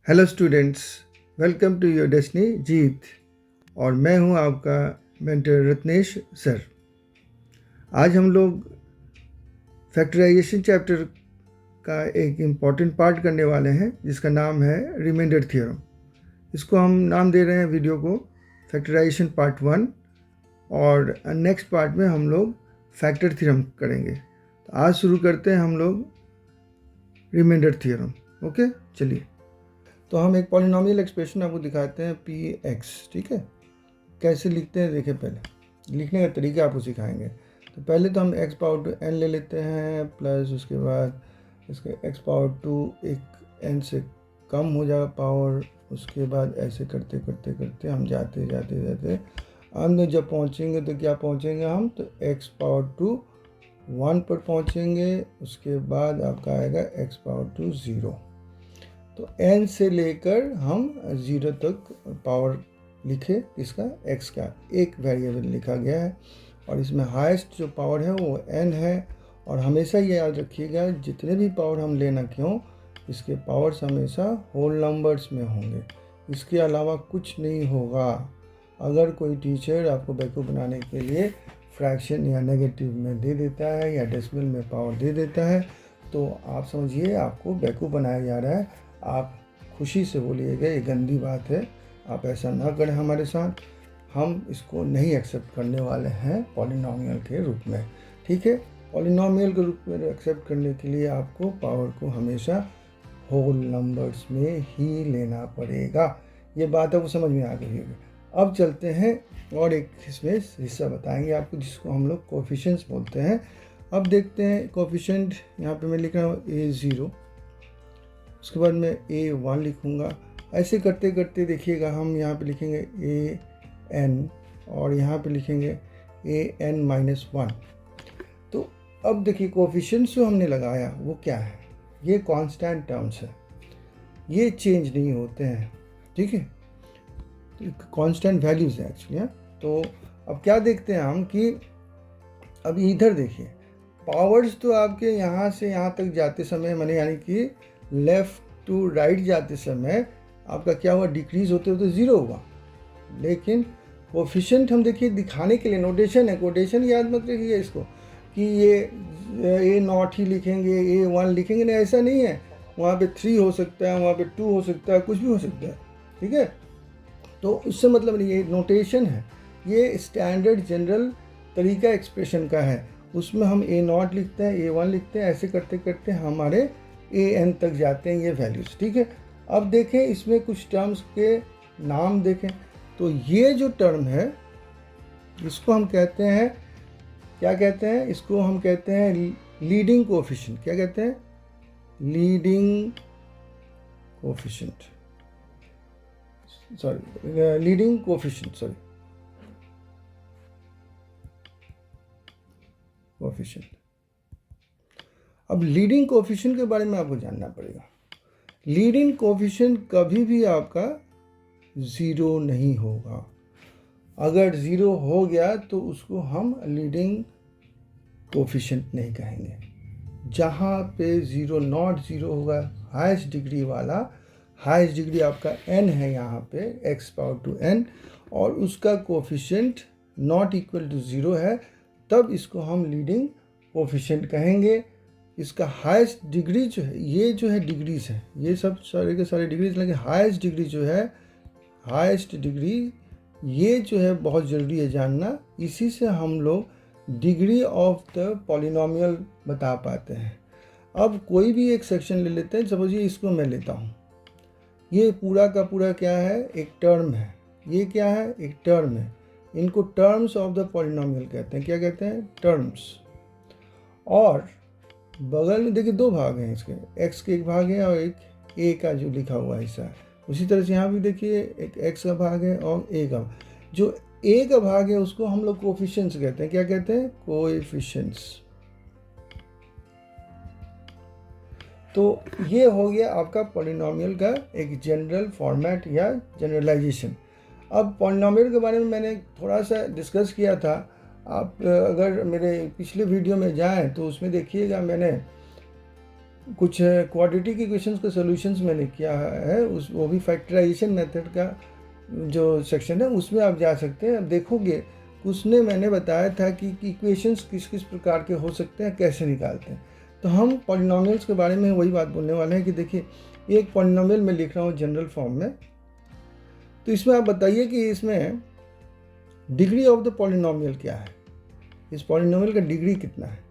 Hello students, welcome to your destiny Jeet. और मैं हूं आपका मेंटर रत्नेश सर। आज हम लोग फैक्टराइजेशन चैप्टर का एक इम्पॉर्टेंट पार्ट करने वाले हैं जिसका नाम है रिमाइंडर थ्योरम। इसको हम नाम दे रहे हैं वीडियो को फैक्टराइजेशन पार्ट 1, और नेक्स्ट पार्ट में हम लोग फैक्टर थ्योरम करेंगे। तो आज शुरू करते हैं हम लोग रिमाइंडर थ्योरम। ओके, चलिए। तो हम एक पॉलिनोमियल एक्सप्रेशन आपको दिखाते हैं पी एक्स। ठीक है, कैसे लिखते हैं देखिए। पहले लिखने का तरीका आपको सिखाएंगे। तो पहले तो हम एक्स पावर टू एन ले लेते हैं, प्लस उसके बाद इसके एक्स पावर टू एक एन से कम हो जाएगा पावर। उसके बाद ऐसे करते करते करते हम जाते जाते जाते अंत जब पहुँचेंगे तो क्या पहुँचेंगे हम, तो एक्स पावर टू 1 पर पहुँचेंगे। उसके बाद आपका आएगा एक्स पावर टू 0। तो n से लेकर हम 0 तक पावर लिखे, इसका x का एक वेरिएबल लिखा गया है। और इसमें हाईएस्ट जो पावर है वो n है। और हमेशा ये याद रखिएगा, जितने भी पावर हम लेना क्यों, इसके पावर्स हमेशा होल नंबर्स में होंगे, इसके अलावा कुछ नहीं होगा। अगर कोई टीचर आपको बेवकूफ़ बनाने के लिए फ्रैक्शन या नेगेटिव में दे देता है या डेसिमल में पावर दे देता है, तो आप समझिए आपको बेवकूफ़ बनाया जा रहा है। आप खुशी से बोलिएगा ये गंदी बात है, आप ऐसा ना करें हमारे साथ। हम इसको नहीं एक्सेप्ट करने वाले हैं पॉलिनोमियल के रूप में। ठीक है, पॉलिनोमियल के रूप में एक्सेप्ट करने के लिए आपको पावर को हमेशा होल नंबर्स में ही लेना पड़ेगा। ये बात आपको समझ में आ गई होगी। अब चलते हैं और एक इसमें हिस्सा बताएंगे आपको जिसको हम लोग कोफिशिएंट्स बोलते हैं। अब देखते हैं कोफिशिएंट। यहाँ पे मैं लिख रहा हूँ A0, उसके बाद मैं A1 लिखूँगा। ऐसे करते करते देखिएगा हम यहाँ पे लिखेंगे AN और यहाँ पे लिखेंगे AN-1। तो अब देखिए कोफिशिएंट्स जो हमने लगाया वो क्या है, ये कांस्टेंट टर्म्स है, ये चेंज नहीं होते हैं। ठीक है, कांस्टेंट वैल्यूज है एक्चुअली। तो अब क्या देखते हैं हम कि अब इधर देखिए पावर्स तो आपके यहाँ से यहाँ तक जाते समय मैंने यानी कि लेफ़्ट टू राइट जाते समय आपका क्या हुआ, डिक्रीज होते होते 0 हुआ। लेकिन कोफिशिएंट हम देखिए दिखाने के लिए नोटेशन है, कोटेशन याद मत रखिए इसको कि ये A0 ही लिखेंगे, A1 लिखेंगे, नहीं ऐसा नहीं है। वहाँ पे 3 हो सकता है, वहाँ पे 2 हो सकता है, कुछ भी हो सकता है। ठीक है, तो उससे मतलब नहीं, ये नोटेशन है, ये स्टैंडर्ड जनरल तरीका एक्सप्रेशन का है। उसमें हम A0 लिखते हैं, A1 लिखते हैं, ऐसे करते करते हमारे AN तक जाते हैं ये वैल्यूज़। ठीक है, अब देखें इसमें कुछ टर्म्स के नाम देखें। तो ये जो टर्म है इसको हम कहते हैं, क्या कहते हैं, इसको हम कहते हैं लीडिंग कोफिशिएंट। क्या कहते हैं, leading coefficient, sorry leading coefficient, sorry coefficient. अब लीडिंग कोफिशिएंट के बारे में आपको जानना पड़ेगा। लीडिंग कोफिशिएंट कभी भी आपका 0 नहीं होगा। अगर 0 हो गया तो उसको हम लीडिंग कोफिशिएंट नहीं कहेंगे। जहाँ पे 0 नॉट 0 होगा, हाईएस्ट डिग्री वाला, हाईएस्ट डिग्री आपका n है यहाँ पे x पावर टू n, और उसका कोफिशिएंट नॉट इक्वल टू 0 है, तब इसको हम लीडिंग कोफिशिएंट कहेंगे। इसका हाईएस्ट डिग्री जो है, ये जो है डिग्रीज है, ये सब सारे के सारे डिग्रीज, लेकिन हाईएस्ट डिग्री जो है, हाईएस्ट डिग्री ये जो है बहुत ज़रूरी है जानना। इसी से हम लोग डिग्री ऑफ द पॉलिनोमियल बता पाते हैं। अब कोई भी एक सेक्शन ले लेते हैं, सपोज ये इसको मैं लेता हूँ, ये पूरा का पूरा क्या है, एक टर्म है। ये क्या है, एक टर्म है। इनको टर्म्स ऑफ द पॉलिनोमियल कहते हैं। क्या कहते हैं, टर्म्स। और बगल में देखिए 2 भाग हैं इसके, x के एक भाग है और एक a का जो लिखा हुआ हिस्सा है। उसी तरह से यहाँ भी देखिए एक x का भाग है और a का। जो a का भाग है उसको हम लोग कोफिशिएंट्स कहते हैं। क्या कहते हैं, कोएफिशिएंट्स। तो ये हो गया आपका पॉलिनोमियल का एक जनरल फॉर्मेट या जनरलाइजेशन। अब पॉलिनोमियल के बारे में मैंने थोड़ा सा डिस्कस किया था। आप अगर मेरे पिछले वीडियो में जाएं तो उसमें देखिएगा मैंने कुछ क्वाड्रेटिक इक्वेशंस के सॉल्यूशंस मैंने किया है, उस वो भी फैक्टराइजेशन मेथड का जो सेक्शन है उसमें आप जा सकते हैं। अब देखोगे उसने मैंने बताया था कि इक्वेशंस किस किस प्रकार के हो सकते हैं, कैसे निकालते हैं। तो हम पॉलिनोमियल्स के बारे में वही बात बोलने वाले हैं कि देखिए एक पॉलिनोमियल मैं लिख रहा हूँ जनरल फॉर्म में, तो इसमें आप बताइए कि इसमें डिग्री ऑफ द पॉलिनोमियल क्या है, इस पॉलिनोमियल का डिग्री कितना है।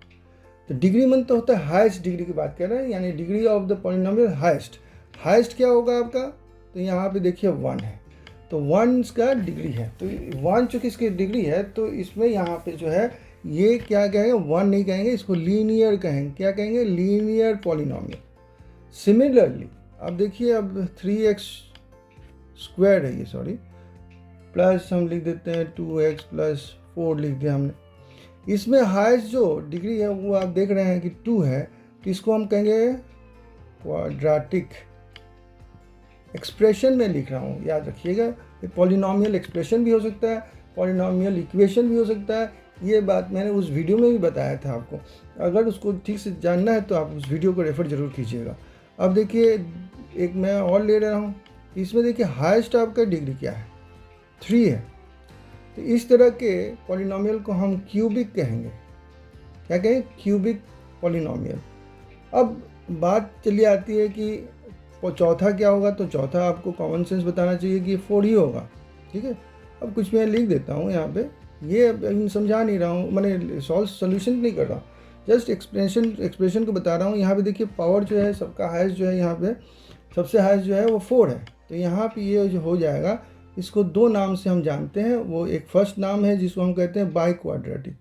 तो डिग्री मन तो होता है हाईएस्ट डिग्री की बात कर रहे हैं, यानी degree of the polynomial highest. Highest क्या होगा आपका, तो यहाँ पे देखिए 1 है, तो 1 का डिग्री है, तो 1 चूँकि इसकी डिग्री है तो इसमें यहाँ पे जो है ये क्या कहेंगे, 1 नहीं कहेंगे, इसको लीनियर कहेंगे। क्या कहेंगे, लीनियर पॉलिनोमियल। सिमिलरली अब देखिए अब 3x स्क्वायर है ये, सॉरी, प्लस हम लिख देते हैं 2x प्लस 4 लिख दिया हमने। इसमें हाईएस्ट जो डिग्री है वो आप देख रहे हैं कि 2 है, तो इसको हम कहेंगे क्वाड्रेटिक एक्सप्रेशन में लिख रहा हूँ, याद रखिएगा। ये पॉलिनोमियल एक्सप्रेशन भी हो सकता है, पॉलिनोमियल इक्वेशन भी हो सकता है। ये बात मैंने उस वीडियो में भी बताया था आपको, अगर उसको ठीक से जानना है तो आप उस वीडियो को रेफर जरूर कीजिएगा। अब देखिए एक मैं और ले रहा हूँ, इसमें देखिए हाईएस्ट आपका डिग्री क्या है, 3 है। तो इस तरह के पॉलिनोमियल को हम क्यूबिक कहेंगे। क्या कहें, क्यूबिक पॉलिनोमियल। अब बात चली आती है कि चौथा क्या होगा, तो चौथा आपको कॉमन सेंस बताना चाहिए कि 4 ही होगा, ठीक है। अब कुछ मैं लिख देता हूँ यहाँ पे, ये समझा नहीं रहा हूँ, मैंने सोल्यूशन नहीं कर रहा हूँ, जस्ट एक्सप्रेशन को बता रहा हूँ। यहाँ पे देखिए पावर जो है सबका हाईएस्ट जो है, यहाँ पे सबसे हाईएस्ट जो है वो 4 है, तो यहाँ पे ये जो हो जाएगा, इसको 2 नाम से हम जानते हैं। वो एक फर्स्ट नाम है जिसको हम कहते हैं बाई क्वाड्रेटिक,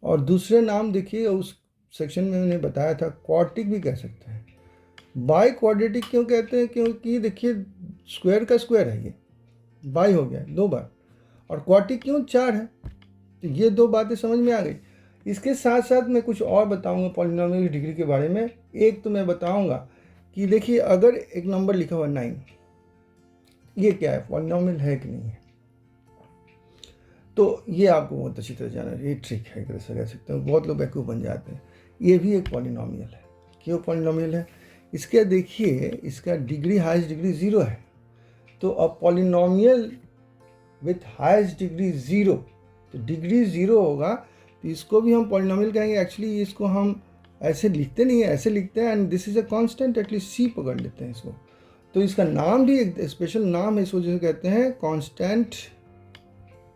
और दूसरे नाम देखिए उस सेक्शन में मैंने बताया था क्वाड्रेटिक भी कह सकते हैं। बाई क्वाड्रेटिक क्यों कहते हैं, क्योंकि देखिए स्क्वायर का स्क्वायर है, ये बाई हो गया 2 बार, और क्वाड्रेटिक क्यों 4 है। तो ये 2 बातें समझ में आ गई। इसके साथ साथ मैं कुछ और बताऊंगा पॉलिनोमियल की डिग्री के बारे में। एक तो मैं बताऊंगा कि देखिए अगर एक नंबर लिखा हुआ 9, ये क्या है, पॉलिनोमियल है कि नहीं है। तो ये आपको बहुत अच्छी तरह जाना है, ये ट्रिक है, एक तरह से कह सकते हैं, बहुत लोग बेवकूफ़ बन जाते हैं। ये भी एक पॉलिनोमियल है। क्यों पॉलिनोमियल है, इसके देखिए इसका डिग्री हाईएस्ट डिग्री 0 है, तो अब पॉलिनोमियल विथ हाईएस्ट डिग्री 0, तो डिग्री 0 होगा, तो इसको भी हम पॉलिनोमियल कहेंगे। एक्चुअली इसको हम ऐसे लिखते नहीं है, ऐसे लिखते हैं, and this is a constant, at least C पकड़ लेते हैं इसको। तो इसका नाम भी एक स्पेशल नाम है, इसको जैसे कहते हैं कांस्टेंट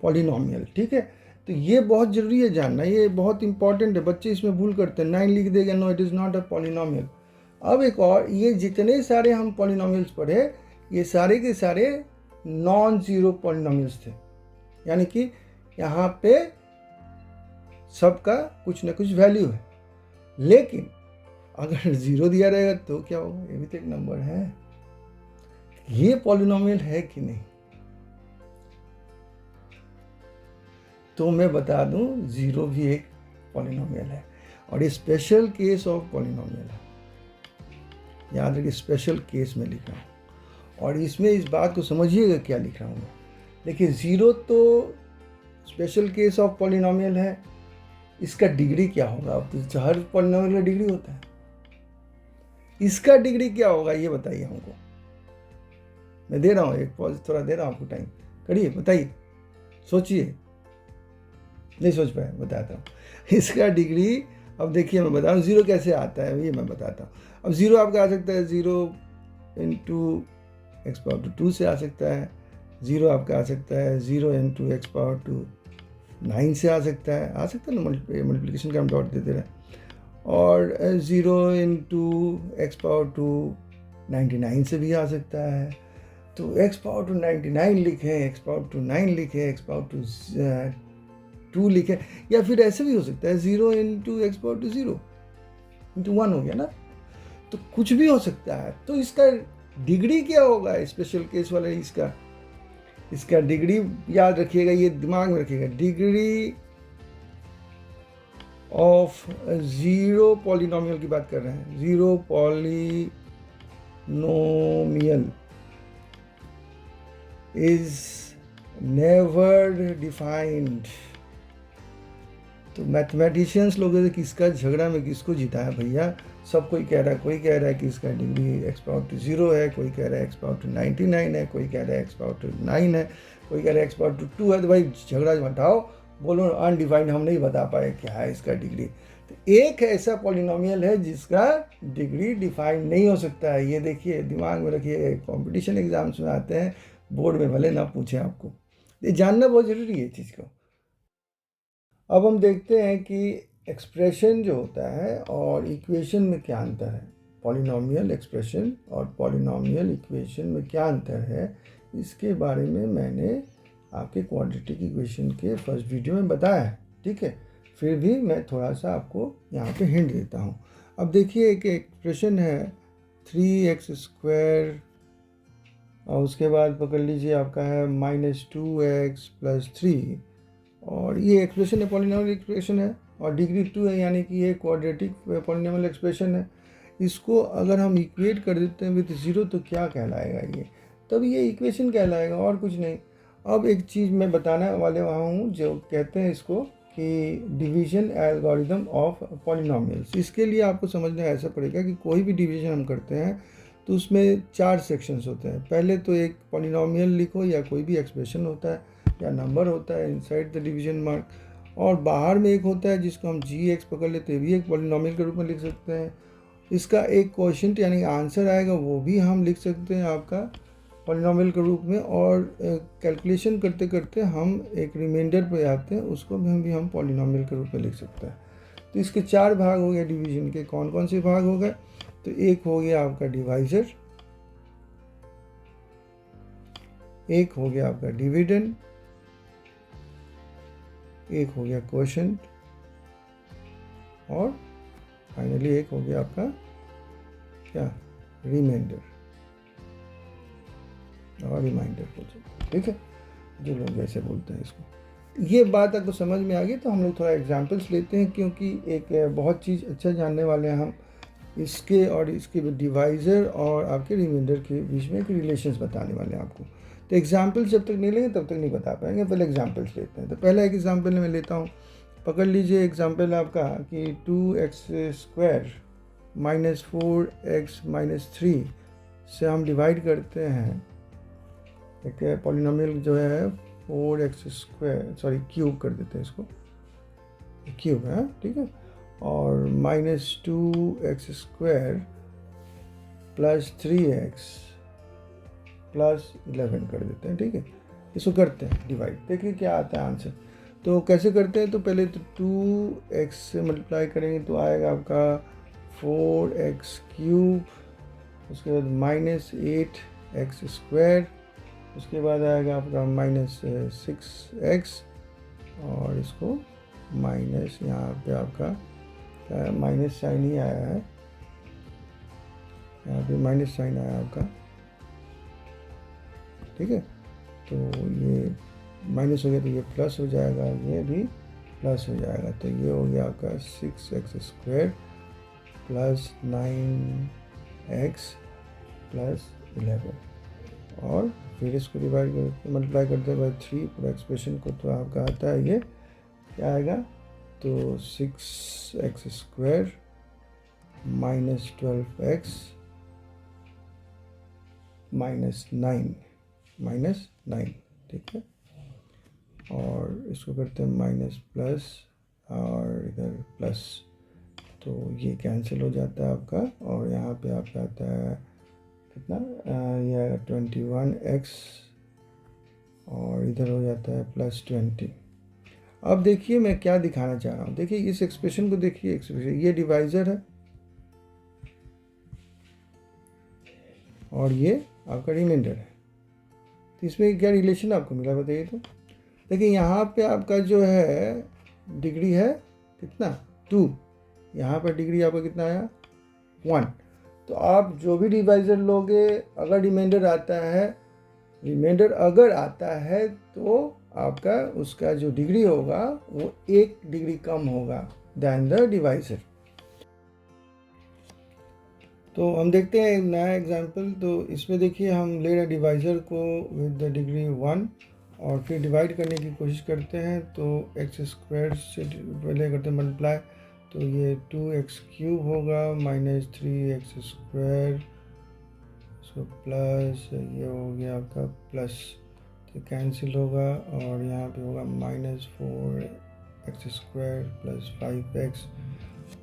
पॉलिनोमियल, ठीक है। तो ये बहुत ज़रूरी है जानना, ये बहुत इंपॉर्टेंट है, बच्चे इसमें भूल करते हैं, 9 लिख देगा, no it is not a polynomial. अब एक और, ये जितने सारे हम पॉलिनोमियल्स पढ़े, ये सारे के सारे नॉन ज़ीरो पॉलिनोमियल्स थे, यानी कि यहाँ पे सबका कुछ ना कुछ वैल्यू है। लेकिन अगर 0 दिया रहेगा तो क्या होगा, ये भी तो एक नंबर है, ये पॉलिनोमियल है कि नहीं। तो मैं बता दूं 0 भी एक पॉलिनोमियल है, और ये स्पेशल केस ऑफ पॉलिनोमियल है, याद रखिए स्पेशल केस में लिख रहा हूँ। और इसमें इस बात को समझिएगा क्या लिख रहा हूँ मैं। देखिए 0 तो स्पेशल केस ऑफ पॉलिनोमियल है, इसका डिग्री क्या होगा। अब तो हर पॉलिनोमियल का डिग्री होता है, इसका डिग्री क्या होगा ये बताइए हमको। मैं दे रहा हूँ एक पॉज, थोड़ा दे रहा हूँ आपको टाइम, करिए, बताइए, सोचिए। नहीं सोच पाए, बताता हूँ इसका डिग्री। अब देखिए मैं बता रहा हूँ 0 कैसे आता है, ये मैं बताता हूँ। अब 0 आपका आ सकता है 0 इंटू एक्स पावर टू 2 से आ सकता है, 0 आपका आ सकता है 0 इंटू एक्स पावर टू 9 से आ सकता है ना, मल्टीप्लिकेशन का हम डॉट दे दे रहे हैं। और 0 इंटू एक्स पावर टू 99 से भी आ सकता है। तो एक्स पावर टू 99 लिखे, एक्स पावर टू 9 लिखे, एक्स पावर टू 2 लिखे, या फिर ऐसे भी हो सकता है 0 into x power to 0 into 1 हो गया ना, तो कुछ भी हो सकता है। तो इसका डिग्री क्या होगा स्पेशल केस वाले, इसका डिग्री याद रखिएगा, ये दिमाग में रखिएगा, डिग्री ऑफ 0 पॉलिनोमियल की बात कर रहे हैं, 0 पॉलिनोमियल इज नेवर डिफाइंड तो मैथमेटिशियंस लोगों से किसका झगड़ा में किसको जिताया भैया, सब कोई कह रहा है, कोई कह रहा है कि इसका डिग्री एक्स पावर टू 0 है, कोई कह रहा है एक्स पावर टू 99 है, कोई कह रहा है एक्स पावर टू 9 है, कोई कह रहा है एक्स पावर टू 2 है। तो भाई झगड़ा हटाओ, बोलो अनडिफाइंड, हम नहीं बता पाए क्या है इसका डिग्री। तो एक ऐसा पॉलिनोमियल है जिसका डिग्री डिफाइन नहीं हो सकता है। ये देखिए, दिमाग में रखिए, कॉम्पिटिशन एग्जाम्स में आते हैं, बोर्ड में भले ना पूछें आपको, ये जानना बहुत ज़रूरी है इस चीज़ को। अब हम देखते हैं कि एक्सप्रेशन जो होता है और इक्वेशन में क्या अंतर है, पॉलिनोमियल एक्सप्रेशन और पॉलिनोमियल इक्वेशन में क्या अंतर है, इसके बारे में मैंने आपके क्वाड्रेटिक इक्वेशन के फर्स्ट वीडियो में बताया है, ठीक है। फिर भी मैं थोड़ा सा आपको यहाँ पे हिंट देता हूँ। अब देखिए, एक एक्सप्रेशन है 3x² और उसके बाद पकड़ लीजिए आपका है -2x + 3, और ये एक्सप्रेशन है, पॉलिनोमियल एक्सप्रेशन है, और डिग्री 2 है, यानी कि ये क्वाड्रेटिक पॉलिनोमियल एक्सप्रेशन है। इसको अगर हम इक्वेट कर देते हैं विद 0 तो क्या कहलाएगा ये, तब ये इक्वेशन कहलाएगा और कुछ नहीं। अब एक चीज़ मैं बताने वाले हूँ जो कहते हैं इसको कि डिवीजन एल्गोरिदम ऑफ पॉलिनोमियल्स। इसके लिए आपको समझना ऐसा पड़ेगा कि कोई भी डिवीजन हम करते हैं तो उसमें 4 सेक्शंस होते हैं। पहले तो एक पॉलिनोमियल लिखो या कोई भी एक्सप्रेशन होता है या नंबर होता है इनसाइड द डिवीजन मार्क, और बाहर में एक होता है जिसको हम g(x) पकड़ लेते हैं, भी एक पॉलिनोमियल के रूप में लिख सकते हैं। इसका एक क्वोशिएंट यानी आंसर आएगा, वो भी हम लिख सकते हैं आपका पॉलिनोमियल के रूप में, और कैलकुलेशन करते करते हम एक रिमाइंडर पे आते हैं, उसको भी हम पॉलिनोमियल के रूप में लिख सकते हैं। तो इसके 4 भाग हो गए डिवीजन के। कौन कौन से भाग हो गए, तो एक हो गया आपका डिवाइजर, एक हो गया आपका डिविडेंड, एक हो गया क्वोशिएंट, और फाइनली एक हो गया आपका क्या, रिमाइंडर और रिमाइंडर को, ठीक है, जो लोग जैसे बोलते हैं इसको। ये बात आपको समझ में आ गई, तो हम लोग थोड़ा एग्जांपल्स लेते हैं, क्योंकि एक बहुत चीज़ अच्छा जानने वाले हैं हम इसके, और इसके डिवाइज़र और आपके रिमाइंडर के बीच में एक रिलेशंस बताने वाले हैं आपको। तो एग्जांपल्स जब तक नहीं लेंगे तब तक नहीं बता पाएंगे, पहले एग्जांपल्स लेते हैं। तो पहला एक एग्जांपल मैं लेता हूँ, पकड़ लीजिए एग्जांपल आपका कि 2x² - 4x - 3 से हम डिवाइड करते हैं एक पॉलिनोमियल जो है 4x², क्यूब कर देते हैं इसको, क्यूब है, ठीक है, और -2x² + 3x + 11 कर देते हैं, ठीक है। इसको करते हैं डिवाइड, देखिए क्या आता है आंसर। तो कैसे करते हैं, तो पहले तो 2x से मल्टीप्लाई करेंगे तो आएगा आपका 4x³, उसके बाद -8x², उसके बाद आएगा आपका -6x, और इसको माइनस, यहाँ पे आपका क्या है, माइनस साइन ही आया है, यहाँ पे माइनस साइन आया आपका, ठीक है। तो ये माइनस हो गया तो ये प्लस हो जाएगा, ये भी प्लस हो जाएगा, तो ये हो गया आपका 6x² + 9x + 11, और फिर इसको डिवाइड करके मल्टीप्लाई करते हैं बाई 3 पूरा एक्सप्रेशन को, तो आपका आता है ये क्या आएगा, तो 6x² - 12x - 9, ठीक है, और इसको करते हैं माइनस प्लस और इधर प्लस, तो ये कैंसिल हो जाता है आपका, और यहाँ पे आपका आता है कितना, ये 21x, और इधर हो जाता है +20। अब देखिए मैं क्या दिखाना चाह रहा हूँ, देखिए इस एक्सप्रेशन को देखिए, एक्सप्रेशन ये डिवाइजर है और ये आपका रिमाइंडर है, तो इसमें क्या रिलेशन आपको मिला बताइए। तो देखिए यहाँ पे आपका जो है डिग्री है कितना, 2, यहाँ पर डिग्री आपका कितना आया, 1। तो आप जो भी डिवाइजर लोगे, अगर रिमाइंडर आता है तो आपका उसका जो डिग्री होगा वो 1 डिग्री कम होगा दैन द डिवाइजर। तो हम देखते हैं एक नया एग्जांपल। तो इसमें देखिए हम ले रहे हैं डिवाइजर को विद द डिग्री 1 और फिर डिवाइड करने की कोशिश करते हैं तो एक्स स्क्वायर से पहले करते हैं मल्टीप्लाई, तो ये 2x³ होगा minus 3x square, so plus ये हो गया आपका प्लस, तो कैंसिल होगा और यहाँ पे होगा minus 4x square plus 5x,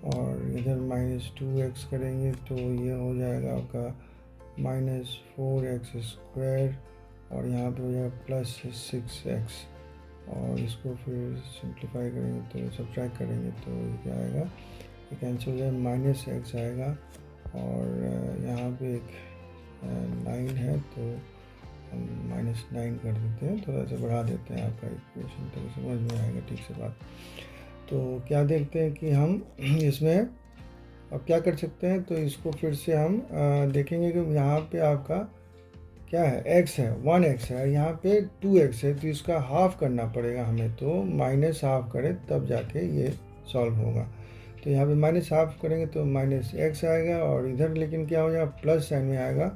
और इधर माइनस 2x करेंगे तो ये हो जाएगा आपका माइनस 4x स्क्वायर, और यहाँ पे हो जाएगा प्लस 6x, और इसको फिर सिंप्लीफाई करेंगे तो सब्ट्रैक्ट करेंगे तो ये क्या आएगा, ये कैंसिल हो जाएगा, माइनस x आएगा, और यहाँ पे एक 9 है तो हम -9 कर देते हैं, थोड़ा सा बढ़ा देते हैं आपका इक्वेशन तो समझ में आएगा ठीक से बात। तो क्या देखते हैं कि हम इसमें अब क्या कर सकते हैं, तो इसको फिर से हम देखेंगे कि यहाँ पे आपका क्या है, x है, 1x है, यहाँ पे 2x है, तो इसका हाफ करना पड़ेगा हमें, तो माइनस हाफ करें तब जाके ये सॉल्व होगा। तो यहाँ पे माइनस हाफ करेंगे तो माइनस x आएगा, और इधर लेकिन क्या हो जाएगा, प्लस साइन में आएगा,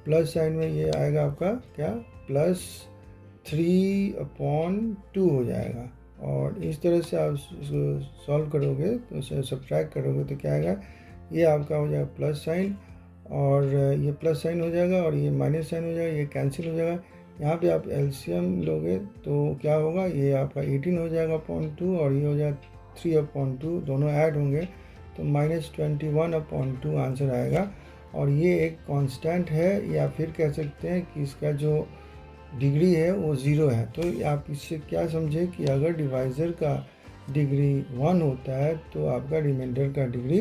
प्लस साइन में ये आएगा आपका क्या, प्लस 3/2 हो जाएगा। और इस तरह से आप इसको सॉल्व करोगे तो सब्ट्रैक्ट करोगे तो क्या आएगा, ये आपका हो जाएगा प्लस साइन, और ये प्लस साइन हो जाएगा और ये माइनस साइन हो जाएगा, ये कैंसिल हो जाएगा। यहाँ पे आप एलसीएम लोगे तो क्या होगा, ये आपका 18 हो जाएगा (2) और ये हो जाएगा 3/2, दोनों ऐड होंगे तो -21/2 आंसर आएगा। और ये एक कांस्टेंट है, या फिर कह सकते हैं कि इसका जो डिग्री है वो 0 है। तो आप इससे क्या समझे कि अगर डिवाइज़र का डिग्री 1 होता है तो आपका रिमाइंडर का डिग्री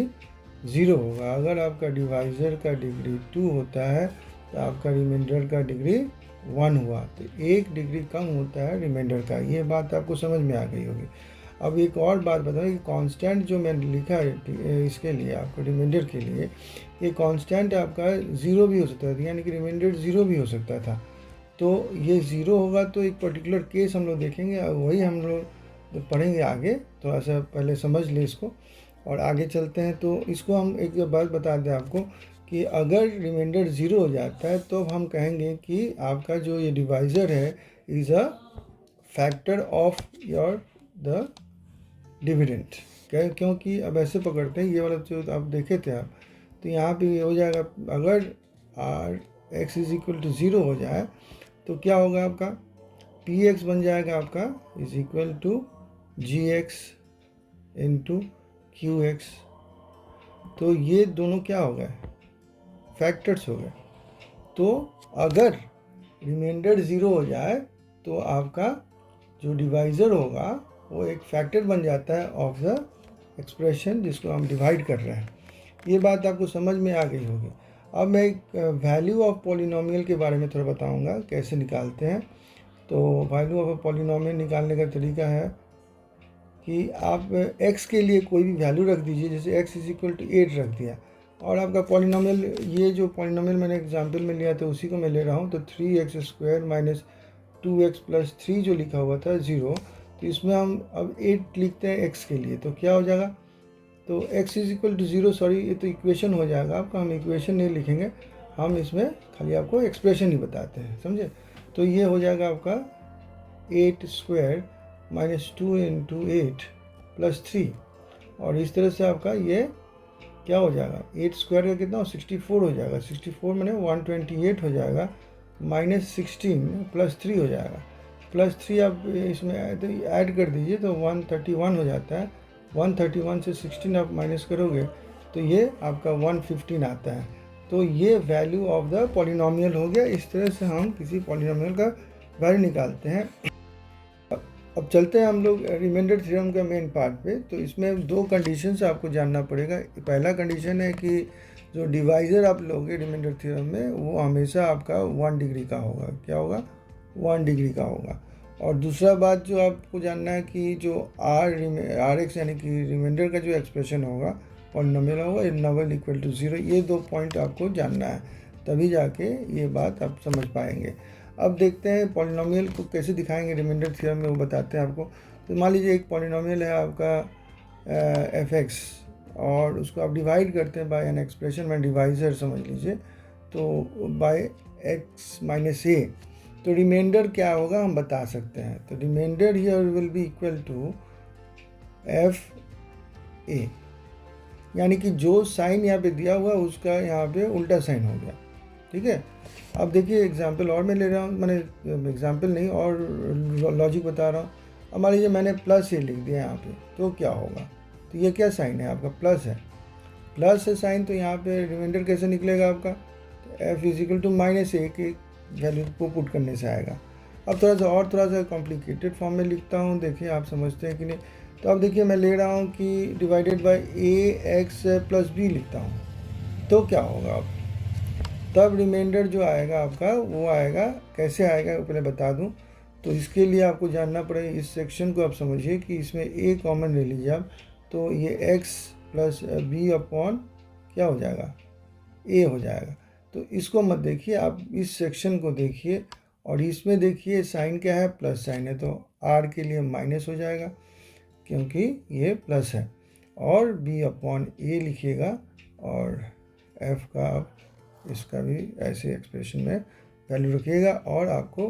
0 होगा, अगर आपका डिवाइज़र का डिग्री 2 होता है तो आपका रिमाइंडर का डिग्री 1 हुआ, तो 1 डिग्री कम होता है रिमाइंडर का। ये बात आपको समझ में आ गई होगी। अब एक और बात बताओ कि कांस्टेंट जो मैंने लिखा है इसके लिए आपको रिमाइंडर के लिए, ये कांस्टेंट आपका 0 भी हो सकता था, यानी कि रिमाइंडर 0 भी हो सकता था। तो ये 0 होगा तो एक पर्टिकुलर केस हम लोग देखेंगे, वही हम लोग पढ़ेंगे आगे, थोड़ा सा पहले समझ लें इसको और आगे चलते हैं। तो इसको हम एक बात बता दें आपको कि अगर रिमाइंडर 0 हो जाता है तो हम कहेंगे कि आपका जो ये डिवाइज़र है is a factor of your the dividend. क्योंकि अब ऐसे पकड़ते हैं, ये वाला जो आप देखे थे आप, तो यहाँ पे ये हो जाएगा, अगर x = 0 हो जाए तो क्या होगा, आपका px बन जाएगा आपका = gx × qx। तो ये दोनों क्या हो गए, फैक्टर्स हो गए। तो अगर रिमाइंडर 0 हो जाए तो आपका जो डिवाइज़र होगा वो एक फैक्टर बन जाता है ऑफ द एक्सप्रेशन जिसको हम डिवाइड कर रहे हैं। ये बात आपको समझ में आ गई होगी। अब मैं एक वैल्यू ऑफ पॉलिनोमियल के बारे में थोड़ा बताऊंगा कैसे निकालते हैं। तो वैल्यू ऑफ पॉलिनोमियल निकालने का तरीका है कि आप x के लिए कोई भी वैल्यू रख दीजिए, जैसे x = 8 रख दिया, और आपका पॉलिनोमियल, ये जो पॉलिनोमियल मैंने एग्जांपल में लिया था उसी को मैं ले रहा हूँ, तो 3x² - 2x + 3 जो लिखा हुआ था 0, तो इसमें हम अब 8 लिखते हैं x के लिए, तो क्या हो जाएगा, तो x = 0, सॉरी ये तो इक्वेशन हो जाएगा आपका, हम इक्वेशन नहीं लिखेंगे, हम इसमें खाली आपको एक्सप्रेशन ही बताते हैं, समझे। तो ये हो जाएगा आपका 8² - 2 × 8 + 3, और इस तरह से आपका ये क्या हो जाएगा, 8² का कितना 64 हो जाएगा, 64 मैंने 128 हो जाएगा, -16 + 3 हो जाएगा, +3 आप इसमें ऐड कर दीजिए तो 131 हो जाता है। 131 से 16 आप माइनस करोगे तो ये आपका 115 आता है। तो ये वैल्यू ऑफ द पॉलिनोमियल हो गया। इस तरह से हम किसी पॉलिनोमियल का वैल्यू निकालते हैं। अब चलते हैं हम लोग रिमाइंडर थ्योरम का मेन पार्ट पे। तो इसमें 2 कंडीशन से आपको जानना पड़ेगा। पहला कंडीशन है कि जो डिवाइज़र आप लोगे रिमाइंडर थ्योरम में वो हमेशा आपका 1 डिग्री का होगा। क्या होगा, 1 डिग्री का होगा। और दूसरा बात जो आपको जानना है कि जो RX यानी कि रिमाइंडर का जो एक्सप्रेशन होगा पॉलिनोमियल होगा, नॉवल = 0। ये 2 पॉइंट आपको जानना है, तभी जाके ये बात आप समझ पाएंगे। अब देखते हैं पॉलिनोमियल को कैसे दिखाएंगे रिमाइंडर थ्योरम में, वो बताते हैं आपको। तो मान लीजिए एक पॉलिनोमियल है आपका fx, और उसको आप डिवाइड करते हैं बाय एन एक्सप्रेशन में डिवाइज़र समझ लीजिए, तो बाय x - a। तो रिमाइंडर क्या होगा हम बता सकते हैं। तो remainder here will be equal to f a, यानी कि जो साइन यहाँ पे दिया हुआ उसका यहाँ पे उल्टा साइन हो गया। ठीक है, अब देखिए एग्जाम्पल और मैं ले रहा हूँ, मैंने एग्जाम्पल नहीं और लॉजिक बता रहा हूँ। अब मान लीजिए मैंने प्लस ए लिख दिया यहाँ पे, तो क्या होगा, तो ये क्या साइन है आपका, प्लस है, प्लस है साइन, तो यहाँ पे रिमाइंडर कैसे निकलेगा आपका, तो एफ इजिकल टू माइनस ए के वैल्यू को पुट करने से आएगा। अब थोड़ा सा कॉम्प्लिकेटेड फॉर्म में लिखता हूँ, देखिए आप समझते हैं कि नहीं। तो अब देखिए मैं ले रहा हूँ कि divided by a x plus b लिखता हूँ, तो क्या होगा अब, तब रिमाइंडर जो आएगा आपका वो आएगा, कैसे आएगा वो पहले बता दूँ। तो इसके लिए आपको जानना पड़ेगा, इस सेक्शन को आप समझिए कि इसमें ए कॉमन ले लीजिए आप, तो ये एक्स प्लस बी अपॉन क्या हो जाएगा, ए हो जाएगा। तो इसको मत देखिए, आप इस सेक्शन को देखिए, और इसमें देखिए साइन क्या है, प्लस साइन है, तो आर के लिए माइनस हो जाएगा क्योंकि ये प्लस है, और बी अपॉन ए लिखिएगा, और एफ का आप इसका भी ऐसे एक्सप्रेशन में वैल्यू रखिएगा, और आपको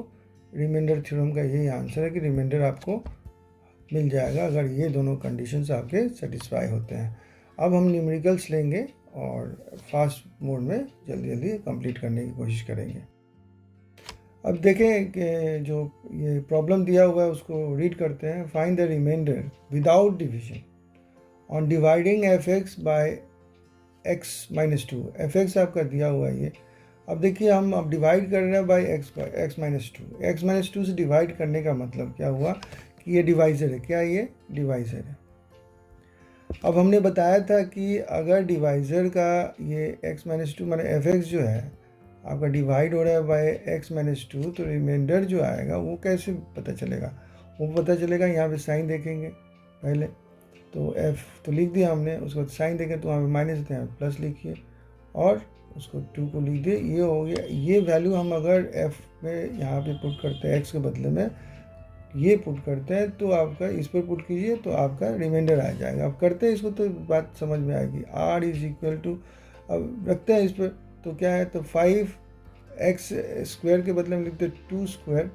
रिमाइंडर थ्योरम का यही आंसर है कि रिमाइंडर आपको मिल जाएगा अगर ये दोनों कंडीशंस आपके सेटिस्फाई होते हैं। अब हम न्यूमेरिकल्स लेंगे और फास्ट मोड में जल्दी जल्दी कंप्लीट करने की कोशिश करेंगे। अब देखें कि जो ये प्रॉब्लम दिया हुआ है उसको रीड करते हैं। Find the remainder without division on dividing f x by x minus two. F x आपका दिया हुआ है ये, अब देखिए हम अब डिवाइड कर रहे हैं by x minus two. X minus two से डिवाइड करने का मतलब क्या हुआ कि ये डिवाइज़र है, क्या ये डिवाइज़र है। अब हमने बताया था कि अगर डिवाइज़र का ये x माइनस टू माने एफ एक्स जो है आपका डिवाइड हो रहा है बाय x माइनस टू, तो रिमाइंडर जो आएगा वो कैसे पता चलेगा, वो पता चलेगा यहाँ पे साइन देखेंगे पहले, तो f तो लिख दिया हमने, उसके बाद साइन देखें तो वहाँ पे माइनस देते हैं, प्लस लिखिए और उसको 2 को लिख दिए, ये हो गया। ये वैल्यू हम अगर f में यहाँ पे पुट करते हैं, x के बदले में ये पुट करते हैं, तो आपका इस पर पुट कीजिए तो आपका रिमाइंडर आ जाएगा। अब करते हैं इसको तो बात समझ में आएगी। r इज इक्वल टू, अब रखते हैं इस पर, तो क्या है, तो 5x स्क्वायर के बदले में लिखते हैं 2 स्क्वायर,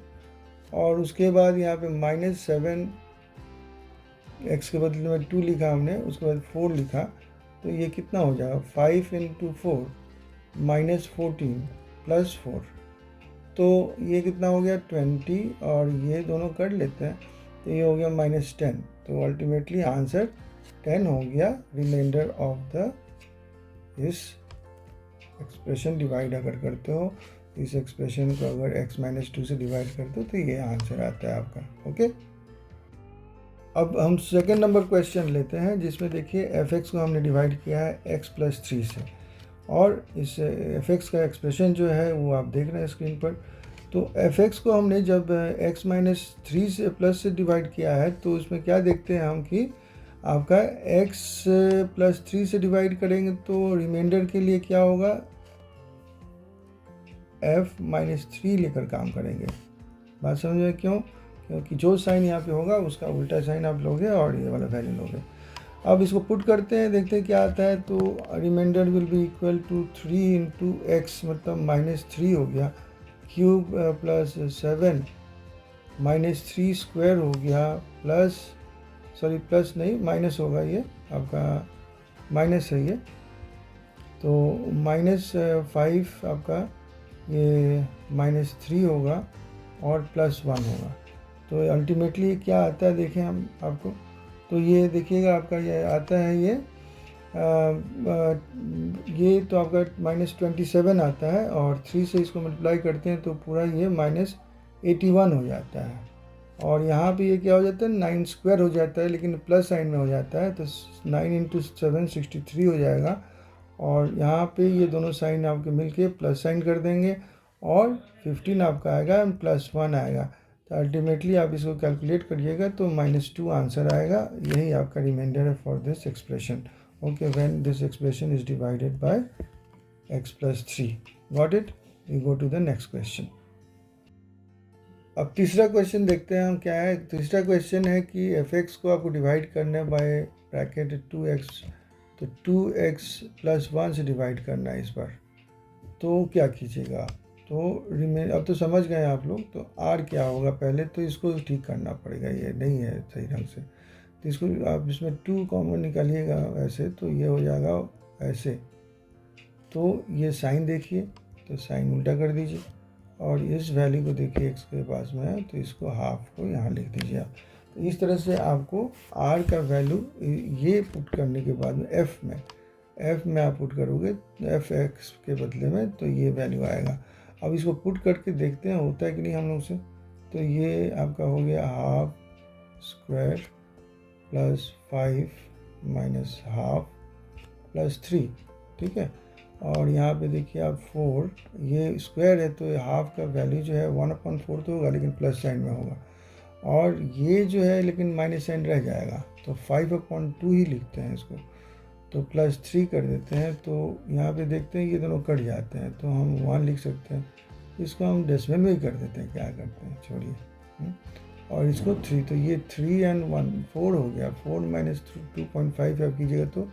और उसके बाद यहाँ पे माइनस 7 x के बदले में 2 लिखा हमने, उसके बाद 4 लिखा, तो ये कितना हो जाएगा 5 इंटू 4 माइनस 14 प्लस 4, तो ये कितना हो गया 20, और ये दोनों कर लेते हैं तो ये हो गया माइनस 10। तो अल्टीमेटली आंसर 10 हो गया रिमाइंडर ऑफ द इस एक्सप्रेशन। डिवाइड अगर करते हो इस एक्सप्रेशन को, अगर x माइनस टू से डिवाइड करते हो तो ये आंसर आता है आपका। ओके, अब हम सेकेंड नंबर क्वेश्चन लेते हैं, जिसमें देखिए एफ एक्स को हमने डिवाइड किया है x प्लस 3 से, और इस एफ एक्स का एक्सप्रेशन जो है वो आप देख रहे हैं स्क्रीन पर। तो एफ एक्स को हमने जब x माइनस 3 से प्लस से डिवाइड किया है, तो उसमें क्या देखते हैं हम कि आपका x प्लस 3 से डिवाइड करेंगे तो रिमाइंडर के लिए क्या होगा, f माइनस 3 लेकर काम करेंगे। बात समझ में क्यों, क्योंकि जो साइन यहाँ पे होगा उसका उल्टा साइन आप लोगे और ये वाला वैल्यू लोगे। अब इसको पुट करते हैं, देखते हैं क्या आता है। तो remainder will be equal to 3 into x, मतलब माइनस 3 हो गया, क्यूब प्लस 7 माइनस 3 स्क्वायर हो गया, प्लस सॉरी प्लस नहीं माइनस होगा, ये आपका माइनस है ये, तो माइनस 5 आपका ये माइनस 3 होगा और प्लस 1 होगा। तो अल्टीमेटली क्या आता है देखें हम आपको, तो ये देखिएगा आपका ये आता है ये तो आपका माइनस 27 आता है, और 3 से इसको मल्टीप्लाई करते हैं तो पूरा ये माइनस 81 हो जाता है, और यहाँ पे ये क्या हो जाता है 9 स्क्वायर हो जाता है, लेकिन प्लस साइन में हो जाता है, तो 9 इंटू 7 63 हो जाएगा, और यहाँ पे ये दोनों साइन आपके मिलके प्लस साइन कर देंगे, और 15 आपका आएगा एंड प्लस 1 आएगा। तो अल्टीमेटली आप इसको कैलकुलेट करिएगा तो -2 आंसर आएगा। यही आपका रिमाइंडर है for this expression. Okay, when this expression is divided by x plus 3। Got it? We go to the next question. अब तीसरा क्वेश्चन देखते हैं हम क्या है। तीसरा क्वेश्चन है कि एफ एक्स को आपको डिवाइड करना है बाय ब्रैकेट 2x, तो 2x प्लस 1 से डिवाइड करना है इस बार। तो क्या कीजिएगा, तो अब तो समझ गए आप लोग। तो आर क्या होगा, पहले तो इसको ठीक करना पड़ेगा, ये नहीं है सही ढंग से। तो इसको आप इसमें 2 कॉमन निकालिएगा ऐसे, तो ये हो जाएगा ऐसे। तो ये साइन देखिए, तो साइन उल्टा कर दीजिए और इस वैल्यू को देखिए x के पास में है, तो इसको हाफ को यहाँ लिख दीजिए आप। तो इस तरह से आपको r का वैल्यू ये पुट करने के बाद में f में आप पुट करोगे एफ एक्स के बदले में, तो ये वैल्यू आएगा। अब इसको पुट करके देखते हैं होता है कि नहीं हम लोग से। तो ये आपका हो गया half square plus 5 minus half plus 3, ठीक है। और यहाँ पे देखिए आप 4, ये स्क्वायर है तो हाफ का वैल्यू जो है 1/4 तो होगा, लेकिन प्लस साइन में होगा। और ये जो है लेकिन माइनस साइन रह जाएगा, तो 5/2 ही लिखते हैं इसको। तो प्लस 3 कर देते हैं, तो यहाँ पे देखते हैं ये दोनों कट जाते हैं, तो हम 1 लिख सकते हैं। इसको हम डेसिमल में ही कर देते हैं, क्या करते हैं छोड़िए। और इसको 3, तो ये 3 और 1 4 हो गया। 4 माइनस 2.5 आप कीजिएगा तो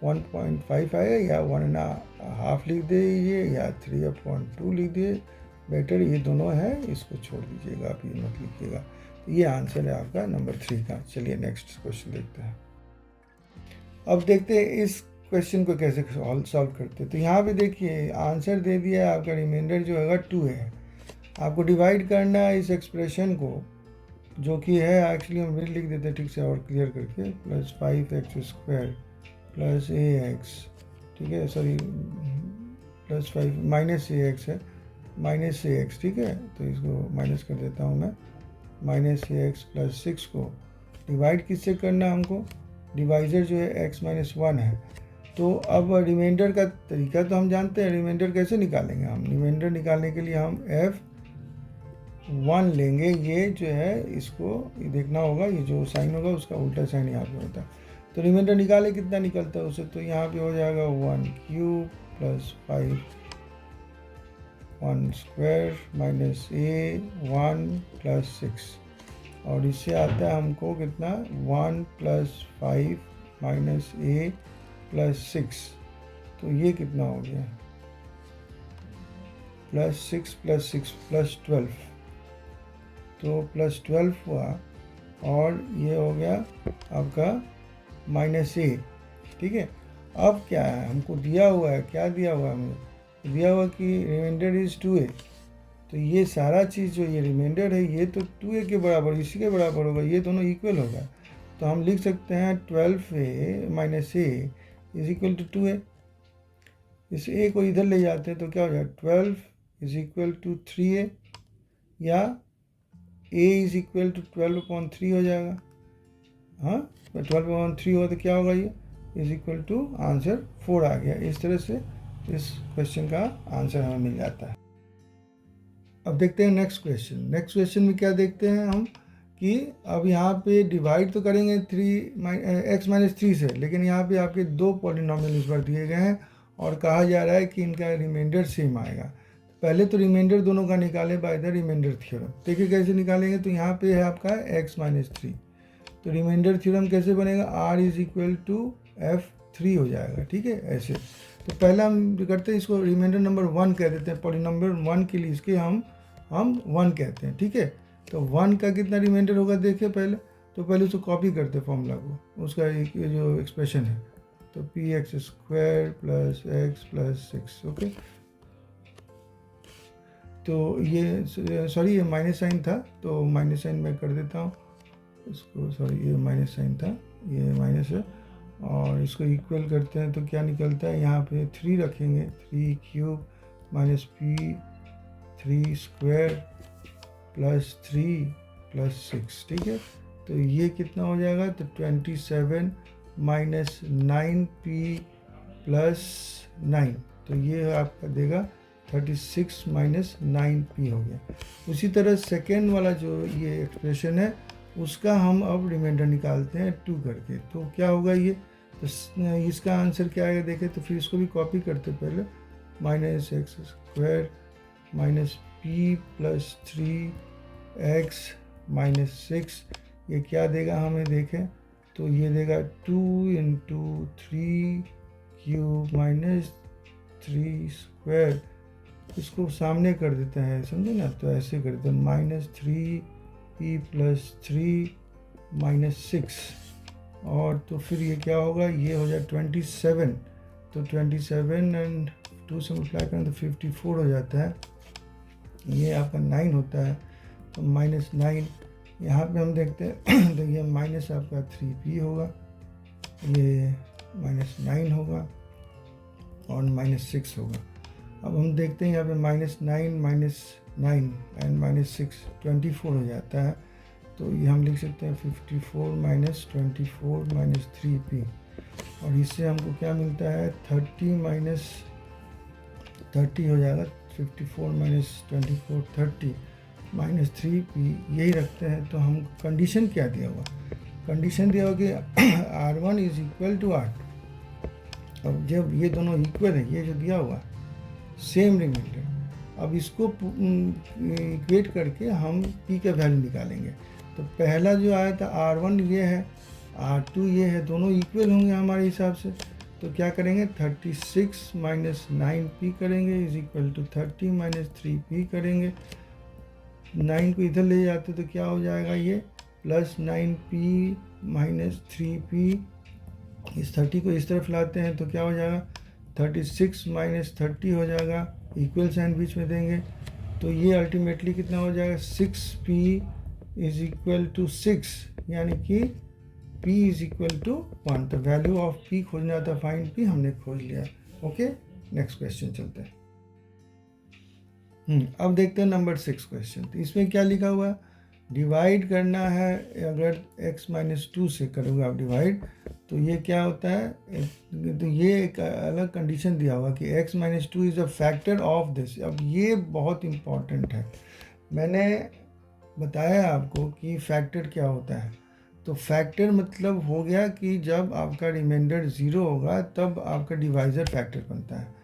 1.5 आएगा, या 1.5 लिख दीजिए, या 3/2 लिख दिए। बेटर ये दोनों है, इसको छोड़ दीजिएगा, आप ये मत लिखिएगा। तो ये आंसर है आपका नंबर 3 का। चलिए नेक्स्ट क्वेश्चन देखते हैं। अब देखते हैं इस क्वेश्चन को कैसे सॉल्व करते हैं। तो यहाँ पे देखिए आंसर दे दिया, आपका रिमाइंडर जो होगा 2 है। आपको डिवाइड करना है इस एक्सप्रेशन को, जो कि है एक्चुअली हम फिर लिख देते हैं ठीक से और क्लियर करके, प्लस 5x² प्लस ax, ठीक है, सॉरी प्लस 5 माइनस ax है, माइनस ax, ठीक है। तो इसको माइनस कर देता हूँ मैं, माइनस ax प्लस 6 को डिवाइड किससे करना हमको, डिवाइज़र जो है x-1 है। तो अब रिमाइंडर का तरीका तो हम जानते हैं, रिमाइंडर कैसे निकालेंगे हम। रिमाइंडर निकालने के लिए हम f1 लेंगे, ये जो है इसको देखना होगा, ये जो साइन होगा उसका उल्टा साइन यहाँ पे होता है। तो रिमाइंडर निकाले कितना निकलता है उसे, तो यहाँ पे हो जाएगा 1³ प्लस 5 1² माइनस a1 प्लस 6, और इससे आता है हमको कितना 1 प्लस 5 माइनस a प्लस 6, तो ये कितना हो गया प्लस 6 प्लस 6 प्लस 12, तो प्लस 12 हुआ। और ये हो गया आपका माइनस a, ठीक है। अब क्या है हमको दिया हुआ है, क्या दिया हुआ है हमें, दिया हुआ कि रिमाइंडर इज 2a। तो ये सारा चीज़ जो ये रिमाइंडर है ये तो 2a के बराबर, इसी के बराबर होगा, ये दोनों इक्वल होगा। तो हम लिख सकते हैं 12a minus a is equal to 2a। इस a को इधर ले जाते हैं तो क्या हो जाएगा 12 इज इक्वल टू 3a, या a इज इक्वल टू 12/3 हो जाएगा। हाँ, 12/3 होगा तो क्या होगा, ये इज इक्वल टू आंसर 4 आ गया। इस तरह से इस क्वेश्चन का आंसर हमें मिल जाता है। अब देखते हैं नेक्स्ट क्वेश्चन। नेक्स्ट क्वेश्चन में क्या देखते हैं हम कि अब यहाँ पे डिवाइड तो करेंगे x-3 से, लेकिन यहाँ पे आपके 2 पॉलिनोमियल इस बार दिए गए हैं और कहा जा रहा है कि इनका रिमाइंडर सेम आएगा। पहले तो रिमाइंडर दोनों का निकाले बाय द रिमाइंडर थ्योरम। देखिए कैसे निकालेंगे, तो यहाँ पे है आपका x-3, तो रिमाइंडर थ्योरम कैसे बनेगा, r is equal to f3 हो जाएगा, ठीक है ऐसे। तो पहला हम करते हैं, इसको रिमाइंडर नंबर 1 कह देते हैं, पॉलिनोमियल 1 के लिए इसके हम 1 कहते हैं, ठीक है। तो 1 का कितना रिमाइंडर होगा देखिए पहले, तो पहले उसको कॉपी करते हैं फॉर्मूला को, उसका एक जो एक्सप्रेशन है, तो px² plus x plus 6, okay. तो ये सॉरी ये माइनस साइन था, तो माइनस साइन मैं कर देता हूँ इसको, सॉरी ये माइनस साइन था, ये माइनस है। और इसको इक्वल करते हैं तो क्या निकलता है, यहाँ पे 3 रखेंगे, 3³ माइनस p3² प्लस 3 प्लस 6, ठीक है। तो ये कितना हो जाएगा, तो 27 माइनस 9p प्लस 9, तो ये आपका देगा 36 माइनस 9p हो गया। उसी तरह सेकेंड वाला जो ये एक्सप्रेशन है उसका हम अब रिमाइंडर निकालते हैं 2 करके, तो क्या होगा ये, तो इसका आंसर क्या आएगा देखें। तो फिर इसको भी कॉपी करते पहले, minus x² minus p plus 3x minus 6, ये क्या देगा हमें देखें, तो ये देगा 2 × 3³ माइनस 3² इसको सामने कर देते हैं, समझे ना, तो ऐसे कर देते हैं -3p+3 -6, और तो फिर ये क्या होगा, ये हो जाए 27, तो 27 एंड 2 से मल्टीप्लाई करें तो 54 हो जाता है, ये आपका 9 होता है, तो -9 यहाँ पे हम देखते हैं तो ये माइनस आपका 3p होगा, ये -9 होगा और -6 होगा। अब हम देखते हैं यहाँ पे -9 एंड -6 24 हो जाता है, तो ये हम लिख सकते हैं 54 - 24 - 3p, और इससे हमको क्या मिलता है 30 - 30 हो जाएगा, 54 - 24 30 -3p, यही रखते हैं। तो हम कंडीशन क्या दिया हुआ, कंडीशन दिया हुआ कि R1 is equal to R। अब जब ये दोनों इक्वल है, ये जो दिया हुआ सेम रिमाइंडर, अब इसको इक्वेट करके हम p का वैल्यू निकालेंगे। तो पहला जो आया था R1 ये है, R2 ये है, दोनों इक्वल होंगे हमारे हिसाब से, तो क्या करेंगे 36 - 9p करेंगे इज इक्वल टू 30 - 3p करेंगे। 9 को इधर ले जाते तो क्या हो जाएगा, ये +9p - 3p, इस 30 को इस तरफ लाते हैं तो क्या हो जाएगा 36 - 30 हो जाएगा, इक्वल साइन बीच में देंगे, तो ये अल्टीमेटली कितना हो जाएगा 6p इज इक्वल टू 6, यानी कि p इज इक्वल टू 1। तो वैल्यू ऑफ p खोजना था, फाइंड p, हमने खोज लिया। ओके, नेक्स्ट क्वेश्चन चलते हैं। अब देखते हैं नंबर 6 क्वेश्चन। तो इसमें क्या लिखा हुआ है, डिवाइड करना है, अगर x-2 से करोगे आप डिवाइड, तो ये क्या होता है, तो ये एक अलग कंडीशन दिया हुआ कि x-2 is a factor of this. अब ये बहुत इम्पॉर्टेंट है, मैंने बताया आपको कि फैक्टर क्या होता है। तो फैक्टर मतलब हो गया कि जब आपका रिमाइंडर 0 होगा तब आपका डिवाइज़र फैक्टर बनता है।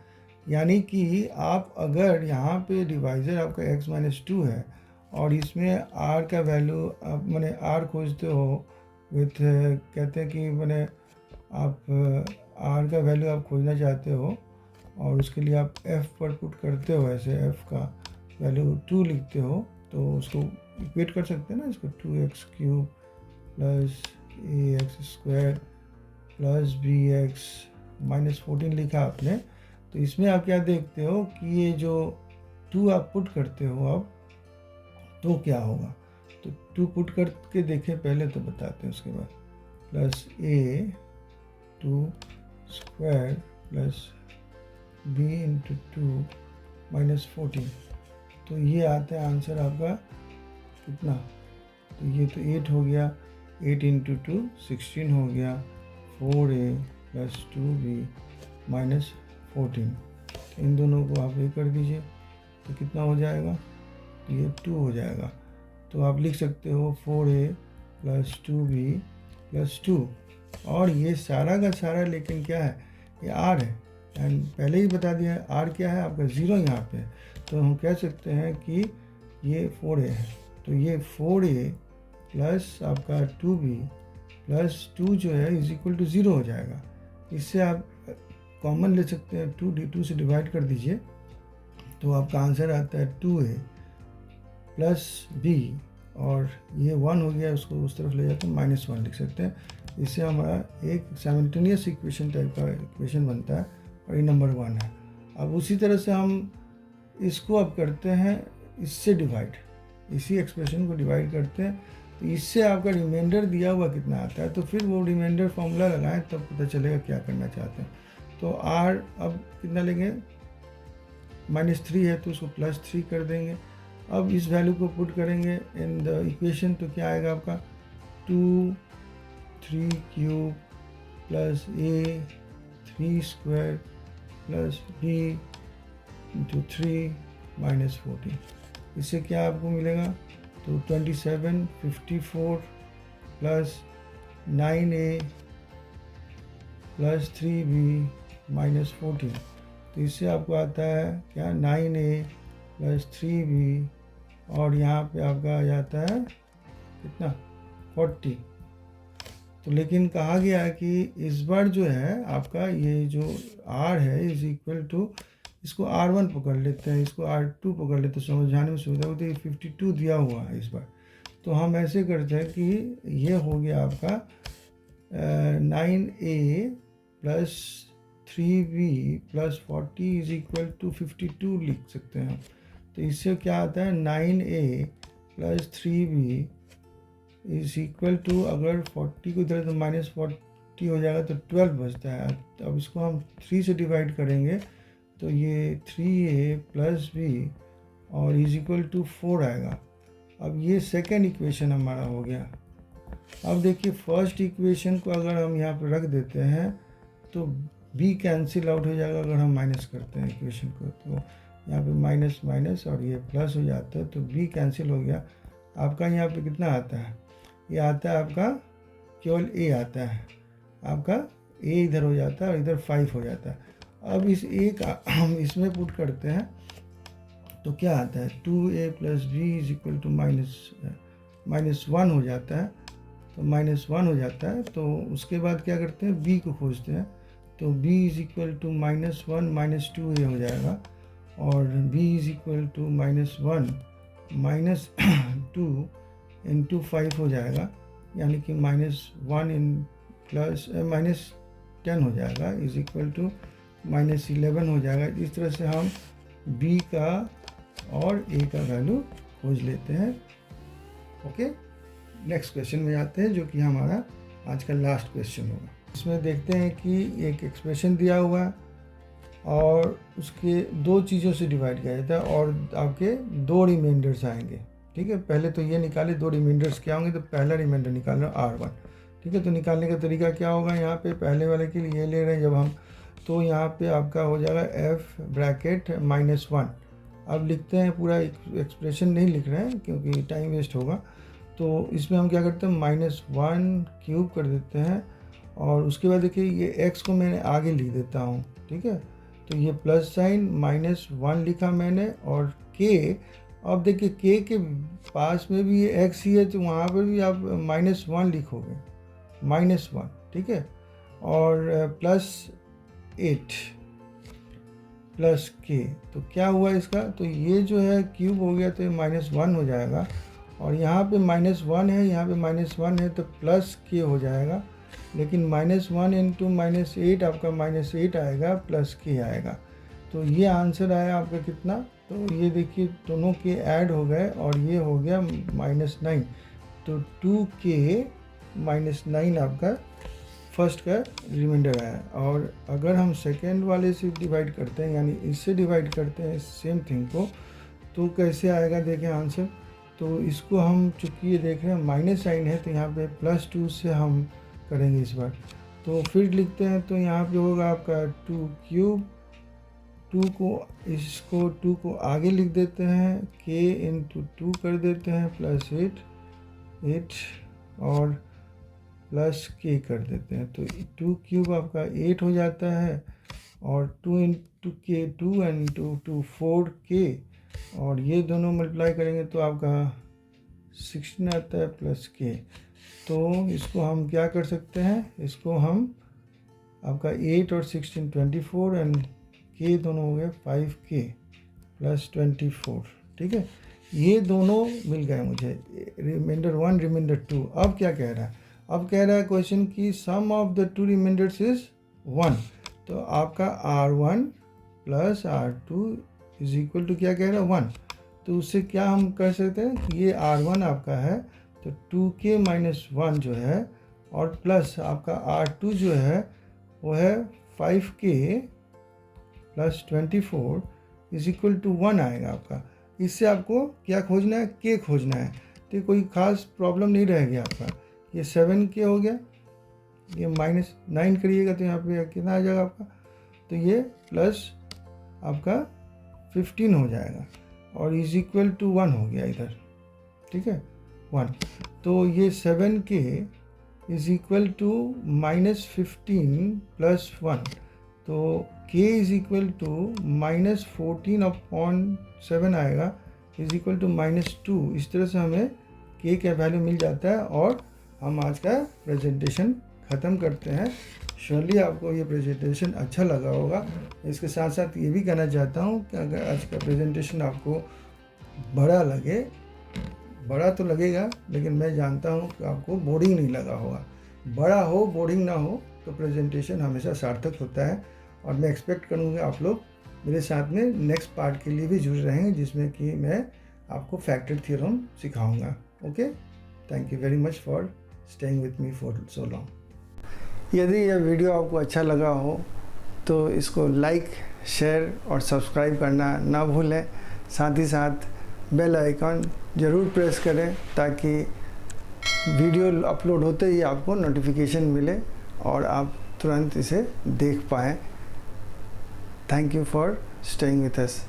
यानी कि आप अगर यहाँ पे डिवाइज़र आपका x-2 है और इसमें r का वैल्यू आप मैंने r खोजते हो विथ, कहते हैं कि मैंने आप r का वैल्यू आप खोजना चाहते हो और उसके लिए आप f पर पुट करते हो, ऐसे f का वैल्यू 2 लिखते हो, तो उसको इक्वेट कर सकते हैं ना, इसको 2x³ + ax² + bx -14 लिखा आपने। तो इसमें आप क्या देखते हो कि ये जो 2 आप पुट करते हो अब, तो क्या होगा, तो 2 पुट करके देखें पहले, तो बताते हैं उसके बाद, +a² + b × 2 -14, तो ये आता है आंसर आपका कितना, तो ये तो 8 हो गया, 8 × 2 16 हो गया, 4a + 2b -14, इन दोनों को आप ये कर दीजिए तो कितना हो जाएगा, ये 2 हो जाएगा। तो आप लिख सकते हो 4a + 2b + 2, और ये सारा का सारा लेकिन क्या है, ये r है, एंड पहले ही बता दिया है r क्या है आपका 0 यहाँ पे, तो हम कह सकते हैं कि ये 4a है, तो ये 4a प्लस आपका 2b + 2 जो है इज इक्वल टू 0 हो जाएगा। इससे आप कॉमन ले सकते हैं, 2 से डिवाइड कर दीजिए, तो आपका आंसर आता है 2a + b, और ये 1 हो गया, उसको उस तरफ ले जाकर -1 लिख सकते हैं। इससे हमारा एक साइमल्टेनियस इक्वेशन टाइप का इक्वेशन बनता है, और ये नंबर 1 है। अब उसी तरह से हम इसको अब करते हैं इससे डिवाइड, इसी एक्सप्रेशन को डिवाइड करते हैं, तो इससे आपका रिमाइंडर दिया हुआ कितना आता है, तो फिर वो रिमाइंडर फॉर्मूला लगाएं तब पता चलेगा क्या करना चाहते हैं। तो r अब कितना लेंगे, -3 है तो उसको +3 कर देंगे। अब इस वैल्यू को पुट करेंगे इन द इक्वेशन, तो क्या आएगा आपका 2 3³ + a 3² + b × 3 -14, इससे क्या आपको मिलेगा, तो 27 54 + 9a + 3b -14, तो इससे आपको आता है क्या 9a + 3b, और यहाँ पे आपका आ जाता है कितना 40। तो लेकिन कहा गया है कि इस बार जो है आपका ये जो r है इज इक्वल टू इसको R1 पकड़ लेते हैं, इसको R2 पकड़ लेते हैं, समझाने में सुविधा होती है। 52 दिया हुआ है इस बार, तो हम ऐसे करते हैं कि ये हो गया आपका 9A plus 3B plus 40 is equal to 52 लिख सकते हैं हम। तो इससे क्या आता है 9A plus 3B is equal to, अगर 40 को इधर तो -40 हो जाएगा तो 12 बचता है। अब इसको हम 3 से डिवाइड करेंगे तो ये 3A प्लस B और इज इक्वल टू 4 आएगा। अब ये सेकेंड इक्वेशन हमारा हो गया। अब देखिए फर्स्ट इक्वेशन को अगर हम यहाँ पर रख देते हैं तो B कैंसिल आउट हो जाएगा अगर हम माइनस करते हैं इक्वेशन को, तो यहाँ पे माइनस माइनस और ये प्लस हो जाता है, तो B कैंसिल हो गया। आपका यहाँ पे कितना आता है, ये आता है आपका केवल A आता है, आपका A इधर हो जाता है और इधर 5 हो जाता है। अब इस A का हम इसमें पुट करते हैं तो क्या आता है 2A plus B is equal to -1 हो जाता है, तो -1 हो जाता है। तो उसके बाद क्या करते हैं B को खोजते हैं, तो B is equal to -1 -2A हो जाएगा और B is equal to -1 -2 into 5 हो जाएगा, यानी कि -1 इन प्लस -10 हो जाएगा इज इक्वल टू -11 हो जाएगा। इस तरह से हम B का और A का वैल्यू खोज लेते हैं। ओके, नेक्स्ट क्वेश्चन में आते हैं जो कि हमारा आज का लास्ट क्वेश्चन होगा। इसमें देखते हैं कि एक एक्सप्रेशन दिया हुआ है और उसके दो चीज़ों से डिवाइड किया जाता है और आपके दो रिमाइंडर्स आएंगे। ठीक है, पहले तो ये निकाले दो रिमाइंडर्स क्या होंगे, तो पहला रिमाइंडर निकाल रहे हैं R1। ठीक है, तो निकालने का तरीका क्या होगा, यहाँ पे पहले वाले के लिए ले रहे हैं जब हम, तो यहाँ पे आपका हो जाएगा F ब्रैकेट -1। अब लिखते हैं, पूरा एक्सप्रेशन नहीं लिख रहे हैं क्योंकि टाइम वेस्ट होगा। तो इसमें हम क्या करते हैं -1 क्यूब कर देते हैं और उसके बाद देखिए ये x को मैंने आगे लिख देता हूँ। ठीक है, तो ये प्लस साइन -1 लिखा मैंने और k, अब देखिए k के पास में भी ये x ही है तो वहाँ पर भी आप -1 लिखोगे, -1। ठीक है, और +8 प्लस k, तो क्या हुआ इसका, तो ये जो है क्यूब हो गया तो ये -1 हो जाएगा और यहाँ पे -1 है, यहाँ पे -1 है तो प्लस k हो जाएगा, लेकिन -1 इंटू -8 आपका -8 आएगा प्लस k आएगा। तो ये आंसर आया आपका कितना, तो ये देखिए दोनों के ऐड हो गए और ये हो गया -9, तो 2k -9 आपका फर्स्ट का रिमाइंडर आया। और अगर हम सेकेंड वाले से डिवाइड करते हैं, यानी इससे डिवाइड करते हैं सेम थिंग को, तो कैसे आएगा देखें आंसर। तो इसको हम चूँकि ये देख रहे हैं माइनस साइन है तो यहाँ पे +2 से हम करेंगे इस बार, तो फिर लिखते हैं तो यहाँ पे होगा आपका 2 क्यूब, 2 को आगे लिख देते हैं, k इंटू 2 कर देते हैं +8 और प्लस k कर देते हैं, तो 2 क्यूब आपका 8 हो जाता है और 2 इंटू k 2 इंटू 2 4k और ये दोनों मल्टीप्लाई करेंगे तो आपका 16 आता है प्लस k। तो इसको हम क्या कर सकते हैं, इसको हम आपका 8 और 16 24 एंड k दोनों हो गए 5k प्लस 24। ठीक है, ये दोनों मिल गए मुझे, रिमाइंडर 1 रिमाइंडर 2। अब क्या कह रहा है, अब कह रहा है क्वेश्चन की sum of the two remainders is 1, तो आपका R1 plus R2 is equal to क्या कह रहा है 1। तो उससे क्या हम कर सकते हैं कि ये R1 आपका है तो 2k - 1 जो है और प्लस आपका R2 जो है वो है 5k plus 24 is equal to 1 आएगा आपका। इससे आपको क्या खोजना है, k खोजना है, तो कोई ख़ास प्रॉब्लम नहीं रहेगी आपका। ये 7k हो गया, ये -9 करिएगा तो यहाँ पे कितना आ जाएगा आपका, तो ये प्लस आपका 15 हो जाएगा और इज इक्वल टू 1 हो गया इधर। ठीक है 1, तो ये 7k is equal to -15 plus 1, तो k इज इक्वल टू -14/7 आएगा इज इक्वल टू -2। इस तरह से हमें k का वैल्यू मिल जाता है और हम आज का प्रेजेंटेशन ख़त्म करते हैं। श्योरली आपको ये प्रेजेंटेशन अच्छा लगा होगा। इसके साथ साथ ये भी कहना चाहता हूँ कि अगर आज का प्रेजेंटेशन आपको बड़ा लगे, बड़ा तो लगेगा लेकिन मैं जानता हूँ कि आपको बोरिंग नहीं लगा होगा। बड़ा हो बोरिंग ना हो तो प्रेजेंटेशन हमेशा सार्थक होता है। और मैं एक्सपेक्ट करूँगा आप लोग मेरे साथ में नेक्स्ट पार्ट के लिए भी जुड़ रहेंगे, जिसमें कि मैं आपको फैक्टर थ्योरम सिखाऊंगा। Okay, thank you very much for staying with me for so long. यदि यह वीडियो आपको अच्छा लगा हो तो इसको लाइक, शेयर और सब्सक्राइब करना ना भूलें। साथ ही साथ बेल आइकन ज़रूर प्रेस करें ताकि वीडियो अपलोड होते ही आपको नोटिफिकेशन मिले और आप तुरंत इसे देख पाएँ। Thank you for staying with us.